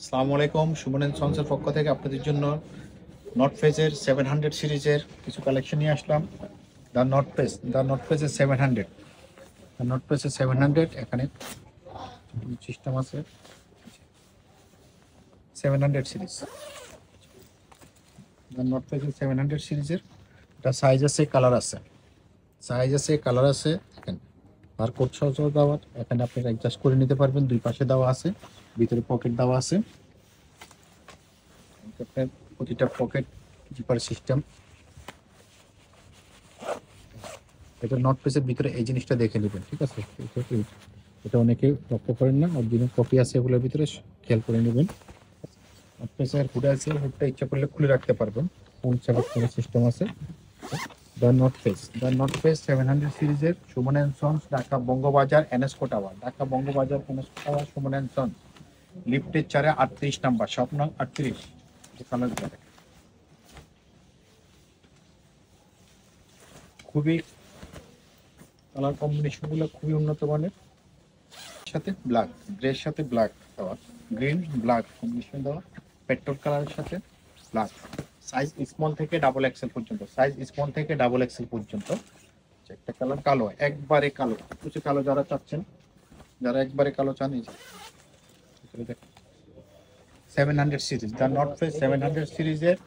আসসালামু আলাইকুম, সুমন এন্ড সন্সের পক্ষ থেকে আপনাদের জন্য নর্থ ফেজের 700 সিরিজের কিছু কালেকশন নিয়ে আসলাম। দ্য নর্থ ফেজের 700, দ্য নর্থ ফেজের 700 এখানে সিস্টেম আছে। 700 সিরিজ, দ্য নর্থ ফেজের 700 সিরিজের এটা সাইজ আছে, কালার আছে, কালার আছে। এখানে বারকোড সহ দেওয়া, এখানে আপনি অ্যাডজাস্ট করে নিতে পারবেন। দুই পাশে দেওয়া আছে, ভিতরে পকেট দেওয়া আছে। আপনার প্রতিটা পকেট জিপার সিস্টেম। এটা নট পেসের ভিতরে এই জিনিসটা দেখে নেবেন, ঠিক আছে? এটা অনেকে লক্ষ্য করেন না, অরিজিনাল কপি আছে এগুলোর ভিতরে, খেয়াল করে নেবেন। নট পেসের হুড আছে, হুডটা ইচ্ছা করলে খুলে রাখতে পারবেন, ফুল সেলেক্ট করার সিস্টেম আছে। দ্য নট ফেস 700 সিরিজের সুমন অ্যান্ড সন্স, ঢাকা বঙ্গবাজার এনএসকো টাওয়ার, সুমন অ্যান্ড সন্স, লিফটের 4 38 নাম্বার, শপ নং 38। খুবই কালার কম্বিনেশন গুলো খুবই উন্নত মানের, সাথে ব্ল্যাক, গ্রের সাথে ব্ল্যাক দেওয়া, গ্রিন ব্ল্যাক কম্বিনেশন দেওয়া, পেট্রোল কালারের সাথে ব্ল্যাক। সাইজ স্মল থেকে ডাবল এক্সেল পর্যন্ত, একটা কালার কালো, একবারে কালো, কিছু কালো যারা চাচ্ছেন, যারা একবারে কালো চান, এই যে 700 সিরিজ, দ্য নর্থ ফেস 700 সিরিজের।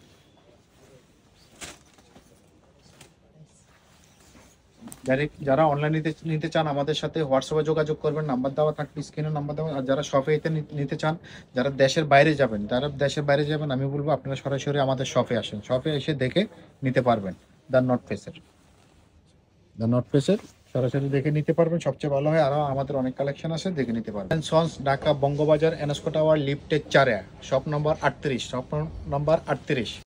যারা অনলাইনে নিতে চান আমাদের সাথে হোয়াটসঅ্যাপে যোগাযোগ করবেন, নাম্বার দেওয়া থাকবে, স্ক্রিনে নাম্বার দেওয়া। আর যারা শপে নিতে চান, যারা দেশের বাইরে যাবেন, আমি বলবো আপনারা সরাসরি আমাদের শপে আসেন, শপে এসে দেখে নিতে পারবেন। দ্য নর্থ ফেসের সরাসরি দেখে নিতে পারবেন, সবচেয়ে ভালো হয়। আরও আমাদের অনেক কালেকশন আছে, দেখে নিতে পারবেন। সন্স, ঢাকা বঙ্গবাজার এনএসকো টাওয়ার, লিফটের 4, শপ নম্বর 38,